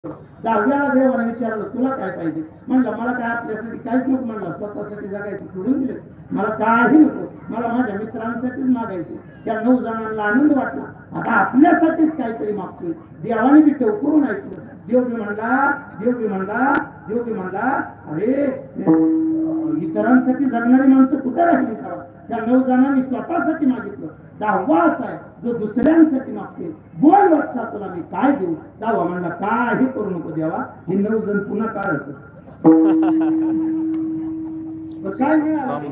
दहाव्याला देवाने विचारलं तुला काय पाहिजे? म्हणलं मला काय आपल्यासाठी काहीच नको. म्हणलं स्वतःसाठी जगायचं सोडून दिले, मला काही नको, मला माझ्या मित्रांसाठीच मागायचे. त्या 9 जणांना आनंद वाटला, आता आपल्यासाठीच काहीतरी मागतोय. देवाने बी टवकरून ऐकलं. देव बी म्हणला अरे इतरांसाठी जगणारी माणसं कुठे राहिली? त्या 9 जणांनी स्वतःसाठी मागितलं. 10वा असा आहे जो दुसऱ्यांसाठी मागते. बोल वत्सा तुला मी काय देऊ? 10वा म्हणला काही करू नको देवा, हे 9 जण पुन्हा काढत काय मिळालं?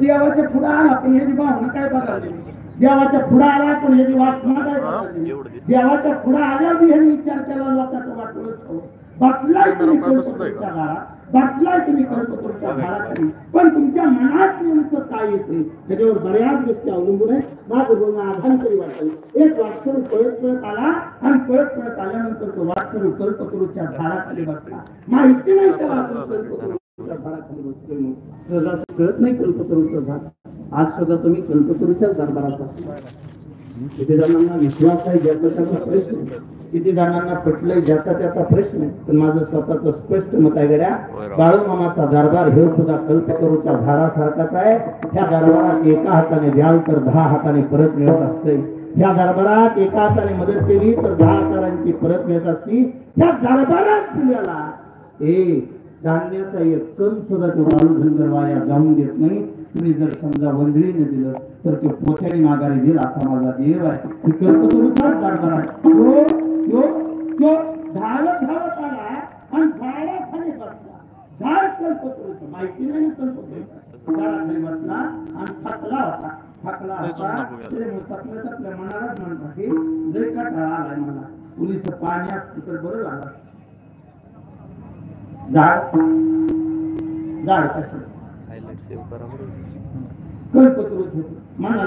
देवाच्या पुढे आला पण याची भावना काय बदलली? देवाच्या पुढे आला पण याची वासना काय बदलली? देवाच्या पुढे आल्यावर बी ह्याने विचार केला लोकांचं वाटलं. बसलाय तुम्ही कल्पतरूच्या घरात, बसलाय तुम्ही कल्पतरूच्या झाडाखाली, पण तुमच्या मनात नेमकं काय येते त्याच्यावर बऱ्याच गोष्टी अवलंबून आहे. माझं बोलणं आधार तरी वाटेल. एक वाटसरू पळत आला आणि पळत आल्यानंतर तो वाटसरू कल्पतरूच्या झाडाखाली बसला. माहिती नाही त्याला आपण कल्पतरूच्या झाडाखाली बसतोय. सहजासहजी कळत नाही कल्पतरूचं झाड. आज सुद्धा तुम्ही कल्पतरूच्याच दरबारात बसला. किती जणांना विश्वास आहे ज्याचा त्याचा प्रश्न, किती जणांना पटलंय ज्याचा त्याचा प्रश्न. पण माझं स्वतःचं स्पष्ट मत आहे गड्या, बाळूमामाचा दरबार हे सुद्धा कल्पतरूच्या झाडासारखाच आहे. त्या दरबारात एका हाताने द्याल तर 10 हाताने परत मिळत असते. या दरबारात एका हाताने मदत केली तर 10 हातांची परत मिळत असती. त्या दरबारात दिलेला धान्याचा एक कण सुद्धा तो बाळू धनगर वाया जाऊन देत नाही. तुम्ही जर समजा वंजळीने दिलं तर ते पोथ्याने माघारी दिला असा माझा देव आहे. कल्पतरूचाच दरबार आहे. तो धावत आला आणि झाडाखाली बसला. झाड कल्पतरूचं माहिती नाही कल्पतरूचं झाडाखाली बसला आणि थकला होता. आपल्या मनालाच म्हणतात की लय कंटाळा आलाय मला, पोलिस पाणी असतं तर बरं झालं असतं. झाड कसं कल्पतरूच होतं मनाला